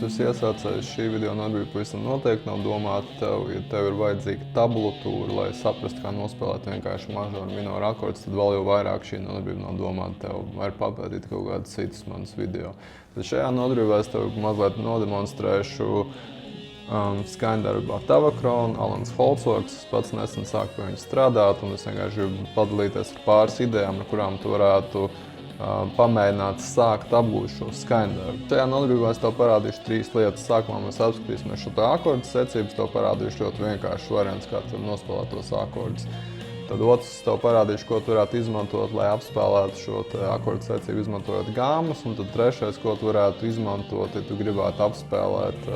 tu esi iesācējis, šī video nodarbība pavisam noteikti nav domāta tev. Ja tev ir vajadzīga tablatūra, lai saprastu, kā nospēlēt vienkārši mažoru un minoru akordus, tad vēl jau vairāk šī nodarbība nav domāta tev. Var papētīt kaut kādus citus manus video. Tad šajā nodarbībā es tev mazliet nodemonstrēšu skaņdarbu ar Tavakronu, Alans Holzworks. Es pats nesen sāku pie viņa strādāt, un es vienkārši gribu padalīties ar pāris idejām, ar kurām tu varētu pamēģināt sākt apgūt šo skaņdarbu. Šajā nodarbībā es tev parādīšu 3 lietas. Sākumā mēs apskatīsimies šo akordu secības, tev parādīšu ļoti vienkāršs variants, kā tu nospēlēt tos akordus. Tad otrs tev parādīšu, ko tu varētu izmantot, lai apspēlētu šo akordu secību, izmantojot gāmas. Un tad trešais, ko tu varētu izmantot, ja tu gribētu apspēlēt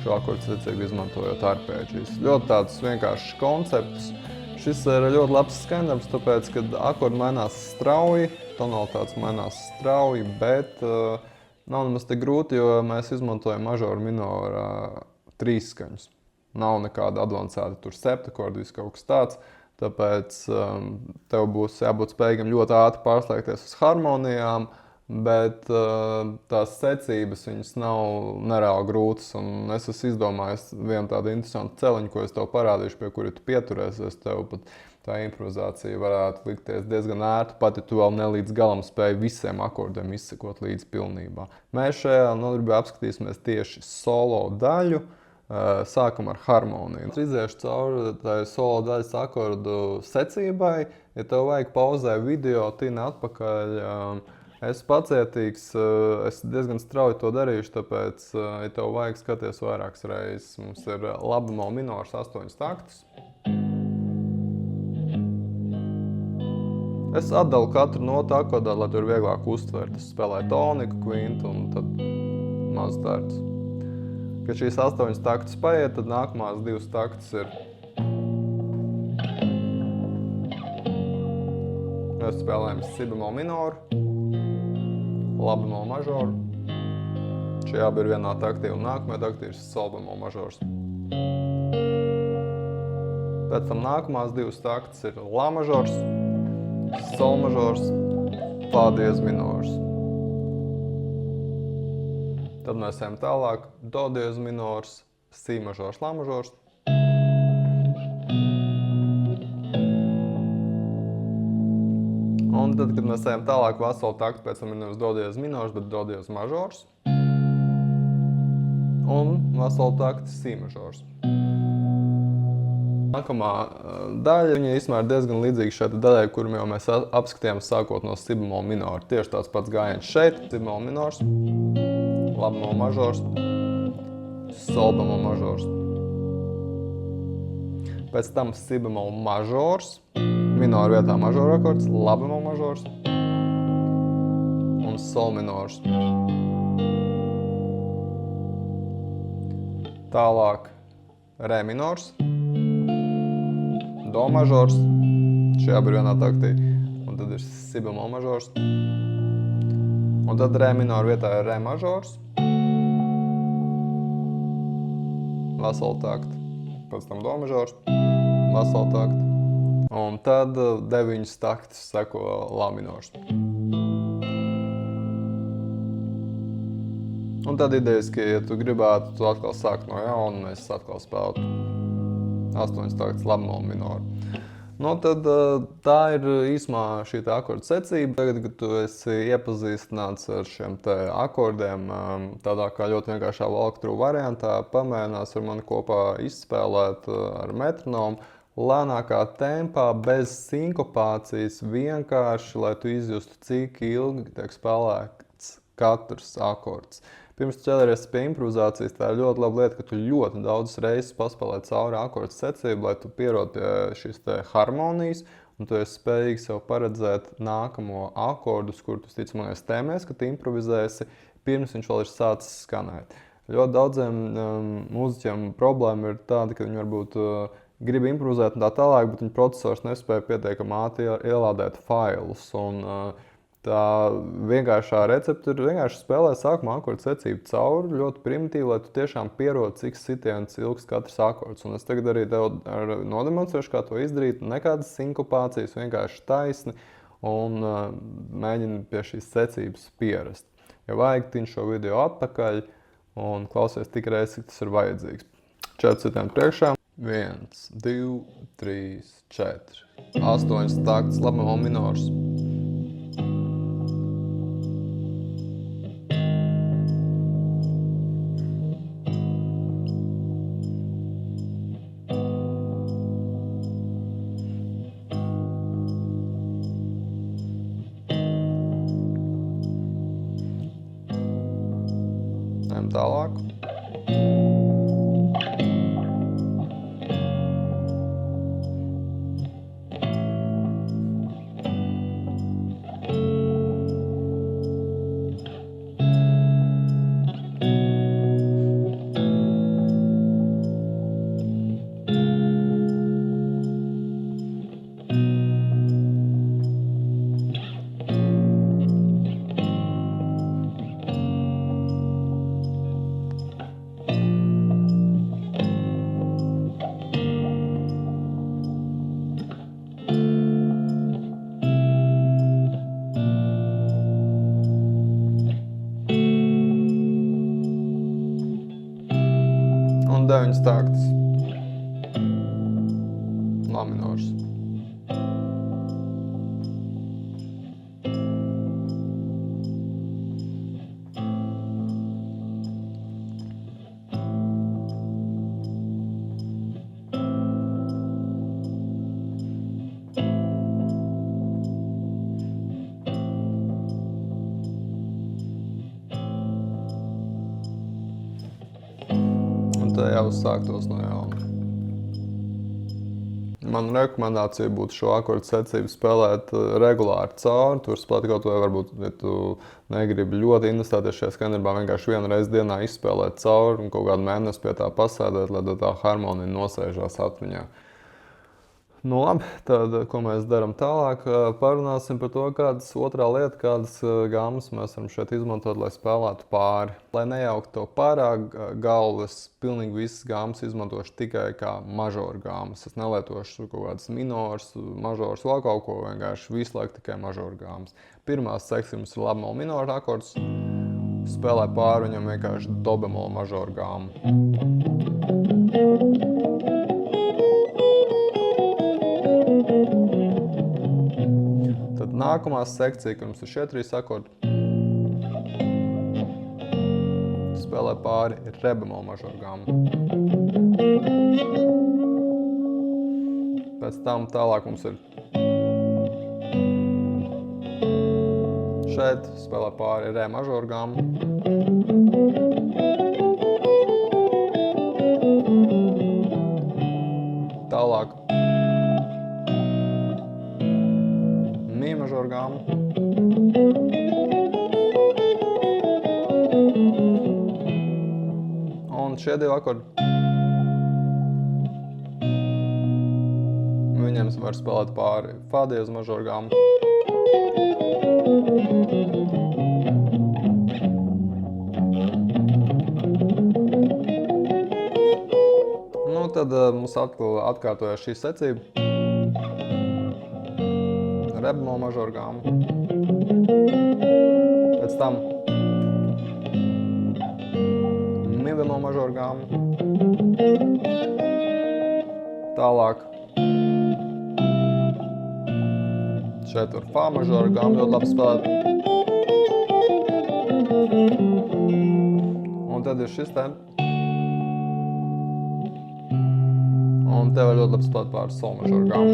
šo akordu secību, izmantojot arpēģijas. Ļoti tāds vienkāršs koncepts. Šis ir ļoti labs skaņdarbs, tāpēc, kad akordi mainās strauji, tonalitātes mainās strauji, bet nav nemaz tik grūti, jo mēs izmantojam mažoru minoru trīsskaņus. Nav nekāda advancēta tur septakordi, viss kaut kas tāds, tāpēc tev būs jābūt spējīgam ļoti ātri pārslēgties uz harmonijām, bet tās secības viņas nav nereāli grūtas, un es esmu izdomājis vienu tādu interesantu celiņu, ko es tev parādīšu, pie kura tu pieturēsies. Tev pat tā improvizācija varētu likties diezgan ērta, pat ja tu vēl ne līdz galam spēj visiem akordiem izsekot līdz pilnībā. Mēs šajā nodarbībā apskatīsimies tieši solo daļu. Sākam ar harmoniju. Es iziešu cauri tai solo daļas akordu secībai. Ja tev vajag pauzē video, tīni atpakaļ. Es pacietīgs, es diezgan strauji to darīšu, tāpēc, ja tev vajag, skaties vairākas reizes. Mums ir la bemol minors 8 taktus. Es atdalu katru notu akordā, lai tur vieglāk uztvert. Es spēlēju toniku, kvintu un tad maz terts. Kad šīs 8 taktus paiet, tad nākamās 2 taktus ir. Mēs spēlējam si bemol minoru, la bemol mažoru. Šie abi ir vienā taktī, un nākamajā taktī ir sol bemol mažors. Pēc tam nākamās 2 taktus ir la mažors, sol mažors, fa diez minors. Tad mēs ejam tālāk, do diez minors, si mažors, la mažors. Un tad, kad mēs ejam tālāk veselu taktu, pēc tam ir nevis do diez minors, bet do diez mažors. Un veselu taktu si mažors. Nākamā daļa, viņa īstenībā ir diezgan līdzīga šai daļai, kuru jau mēs apskatījām sākot no si bemol minora. Tieši tāds pats gājiens šeit, si bemol minors, la bemol mažors, sol bemol mažors. Pēc tam si bemol mažors, minora vietā mažora akords, la bemol mažors un sol minors. Tālāk re minors, do mažors, šie abi ir vienā taktī, un tad ir si bemol mažors. Un tad re minora vietā ir re mažors, veselu taktu, pēc tam do mažors, veselu taktu. Un tad 9 taktus seko la minors. Un tad idejiski, ja tu gribētu, tu atkal sākt no jauna, mēs atkal spēlētu 8 taktus la bemol minoru. Nu, tad tā ir īsumā šī akordu secība. Tagad, kad tu esi iepazīstināts ar šiem akordiem, tādā kā ļoti vienkāršā walkthrough variantā, pamēģinās ar mani kopā izspēlēt ar metronomu lēnākā tempā, bez sinkopācijas, vienkārši, lai tu izjustu, cik ilgi tiek spēlēts katrs akords. Pirms tu ķēries pie improvizācijas, tā ir ļoti laba lieta, ka tu ļoti daudz reizes paspēlē cauri akordu secību, lai tu pierod pie šīs harmonijas, un tu esi spējīgs jau paredzēt nākamo akordus, kur tu ticamākais tēmēs, ka tu improvizēsi, pirms viņš vēl ir sācis skanēt. Ļoti daudziem mūziķiem problēma ir tāda, ka viņi varbūt grib improvizēt un tā tālāk, bet viņa procesors nespēja pietiekami ātri ielādēt failus. Un tā vienkāršā recepte ir vienkārši spēlēt sākumā akordu secību cauri, ļoti primitīvi, lai tu tiešām pierod, cik sitiens ilgs katrs akords. Un es tagad arī tev nodemonstrēšu, kā to izdarīt, nekādas sinkopācijas, vienkārši taisni un mēģini pie šīs secības pierast. Ja vajag, tiņ šo video atpakaļ un klausies tik reizes, cik tas ir vajadzīgs. 4 citiem priekšā. 1, 2, 3, 4. 8 takts, la bemol minors. Ejam tālāk. Un 9 takts. La minors. Te jāuzsāktos no jauna. Mana rekomendācija būtu šo akordu secību spēlēt regulāri cauri. Tur spēlēt kaut vai varbūt, ja tu negribi ļoti investēties šajā skaņdarbā, vienkārši vienu reizi dienā izspēlēt cauri un kaut kādu mēnesi pie tā pasēdēt, lai tā harmonija nosēžās atmiņā. Nu labi, tad, ko mēs darām tālāk, parunāsim par to, kādas otrā lieta, kādas gāmas mēs varam šeit izmantot, lai spēlētu pāri. Lai nejauktu to pārāk galvu, es pilnīgi visas gāmas izmantošu tikai kā mažoru gāmas. Es nelietošu kaut kādas minors, mažors, vēl kaut ko, vienkārši visu laiku tikai mažoru gāmas. Pirmās sekcijas ir la bemol minora akords, spēlē pāri viņam vienkārši do bemol mažoru gāmu. Nākamā sekcija, kad mums ir šie 3 akordi, spēlē pāri re bemol mažoru gāmu. Pēc tam tālāk mums ir šeit spēlē pāri re mažoru gāmu. Tālāk mi mažoru gāmu. Un šie 2 akordi. Viņiem var spēlēt pāri fa diez mažoru gāmu. Nu, tad mums atkal atkārtojas šī secība. Re bemol mažoru gāmu. Pēc tam mi bemol mažoru gāmu. Tālāk šeit var fa mažoru gāmu ļoti labi spēlēt. Un tad ir šis te. Un te var ļoti labi spēlēt pāri sol mažoru gāmu.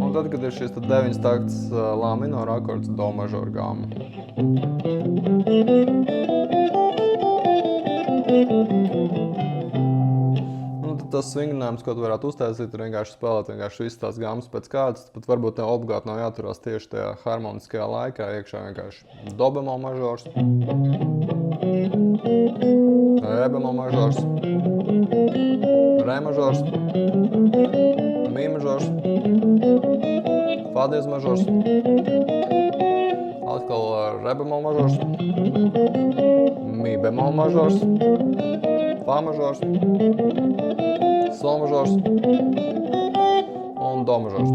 Un tad, kad ir šis 9 takts la minora akords, do mažoru gāmu. Un tad tas svingrinājums, ko tu varētu uztaisīt, ir vienkārši spēlēt visas tās gāmas pēc kādas. Pat varbūt tev obligāti nav jāturās tieši tajā harmoniskajā laikā, iekšā vienkārši do bemol mažors, re bemol mažors, re mažors, mi mažors, fa diez mažors, atkal re bemol mažors, mi bemol mažors, fa mažors, sol mažors un do mažors.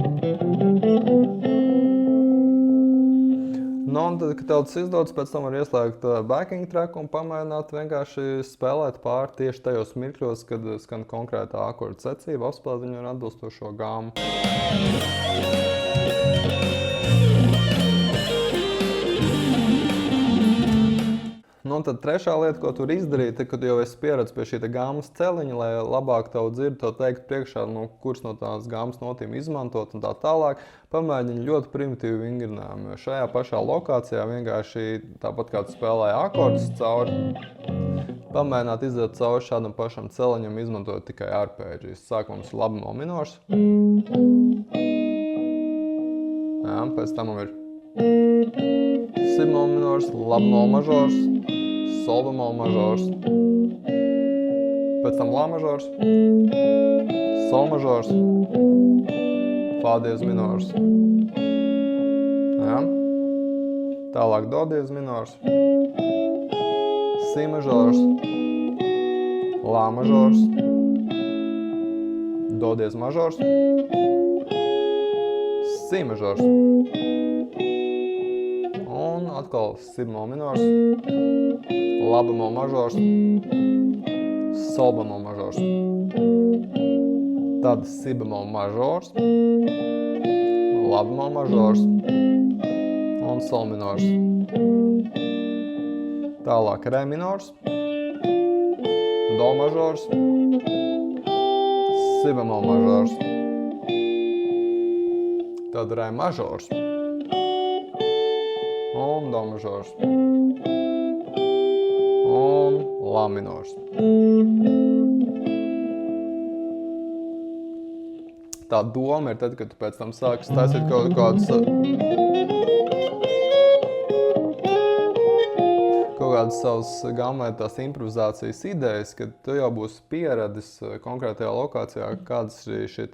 Nu, un tad, kad tev tas izdodas, pēc tam var ieslēgt backing track un pamēģināt vienkārši spēlēt pāri tieši tajos mirkļos, kad skan konkrētā akordu secība, apspēlēt viņu ar atbilstošo gāmu. Nu, un tad trešā lieta, ko tu vari izdarīt, kad jau esi pieredzējis pie šī gāmas celiņa, lai labāk tev dzird, tev teikt priekšā, kuras no tās gāmas notīm izmantot un tā tālāk, pamēģini ļoti primitīvu vingrinājumu. Šajā pašā lokācijā vienkārši tāpat kā tu spēlēji akordus cauri, pamēģināt iziet cauri šādam pašam celiņam, izmantojot tikai arpēģijas. Sākumā mums ir la bemol minors. Jā, pēc tam man ir si bemol minors, la bemol mažors, sol bemol mažors, pēc tam la mažors, sol mažors, fa diez minors, ja? Tālāk do diez minors, si mažors, la mažors, do diez mažors, si mažors. Un atkal si bemol minors, la bemol mažors, sol bemol mažors. Tad si bemol mažors, la bemol mažors un sol minors. Tālāk re minors, do mažors, si bemol mažors. Tad re mažors. Un do mažors. Un la minors. Tā doma ir tad, kad tu pēc tam sāksi taisīt kaut kādas savas gamētās improvizācijas idejas, kad tu jau būsi pieradis konkrētajā lokācijā, kādas ir šie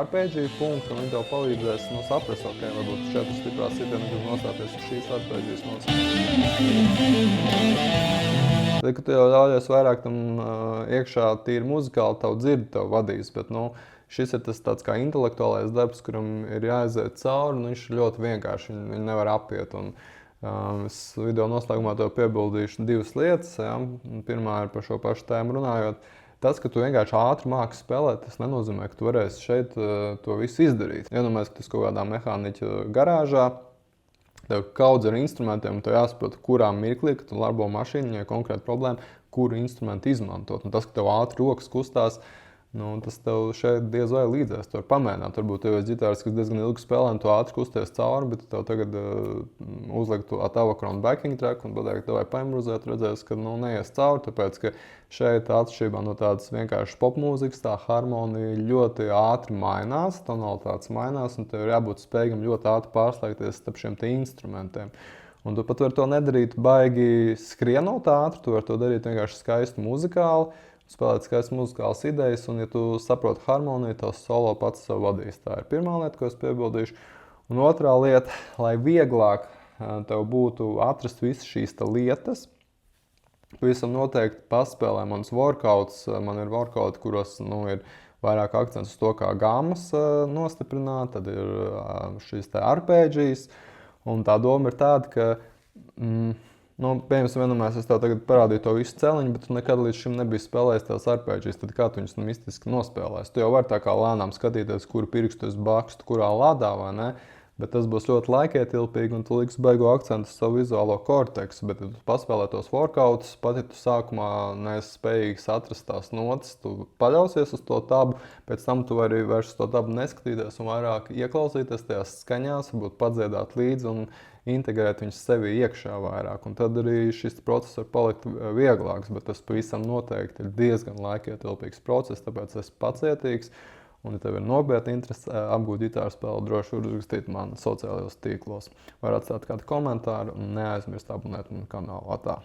arpēģiju punkti, un viņi tev palīdzēs saprast, ok, varbūt šeit ir stiprā sitiena, grib nostāties uz šīs arpēģijas Tad, kad tu jau ļaujies vairāk tam iekšā tīri muzikāli, tavu dzirdi tev vadīs, bet šis ir tas tāds kā intelektuālais darbs, kuram ir jāaiziet cauri, un viņš ir ļoti vienkārši, viņu nevar apiet. Es video noslēgumā tev piebildīšu divas lietas. Ja? Pirmā ir par šo pašu tēmu runājot. Tas, ka tu vienkārši ātri māki spēlēt, tas nenozīmē, ka tu varēsi šeit to visu izdarīt. Iedomājies, ka tu esi kaut kādā mehāniķa garāžā, tev kaudz ar instrumentiem, un tev jāsaprot, kurā mirklī, kad tu labo mašīnu, ja ir konkrēta problēma, kuru instrumentu izmantot. Un tas, ka tev ātri rokas kustās, tas tev šeit diez vai līdzēs. Tu vari pamēģināt. Varbūt tev ir ģitārs, kas diezgan ilgi spēlē, un tu ātri kusties cauri, bet tev tagad uzliek to atavu backing track un pateikt, tev vai paimruzēt, redzēs, ka neies cauri, tāpēc, ka šeit atšķirībā no tādas vienkārši popmūzikas, tā harmonija ļoti ātri mainās, tonalitātes mainās, un tev ir jābūt spējīgam ļoti ātri pārslēgties starp šiem te instrumentiem. Un tu pat vari to nedarīt baigi skrienot ātri, tu vari to darīt vienkārši skaisti muzikāli, spēlēt skaistas muzikālas idejas, un ja tu saproti harmoniju, tavs solo pats sev vadīs. Tā ir pirmā lieta, ko es piebildīšu. Un otrā lieta, lai vieglāk tev būtu atrast visas šīs lietas, pavisam noteikti paspēlē mans workouts. Man ir workouti, kuros ir vairāk akcents uz to, kā gāmas nostiprināt, tad ir šīs arpēģijas, un tā doma ir tāda, ka piemēram, es tev tagad parādīju to visu celiņu, bet tu nekad līdz šim nebija spēlējis tās arpēģijas, tad kā tu viņus mistiski nospēlēsi? Tu jau vari tā kā lēnām skatīties, kuru pirkstu es bakstu, kurā lādā, vai ne? Bet tas būs ļoti laikietilpīgi, un tu liksi baigo akcentu uz savu vizuālo korteksu. Bet, ja tu paspēlē tos workoutus, pat ja tu sākumā neesi spējīgs atrast tās notas, tu paļausies uz to tabu, pēc tam tu vari vairs uz to tabu neskatīties un vairāk ieklausīties tajās skaņās, varbūt padziedāt līdzi un integrēt viņus sevi iekšā vairāk. Un tad arī šis process var palikt vieglāks, bet tas pavisam noteikti ir diezgan laikietilpīgs process, tāpēc esi pacietīgs. Un, ja tev ir nopietna interese apgūt ģitāru spēli, droši uzrakstīt man sociālajos tīklos. Var atstāt kādu komentāru un neaizmirst abonēt manu kanālu. Atā!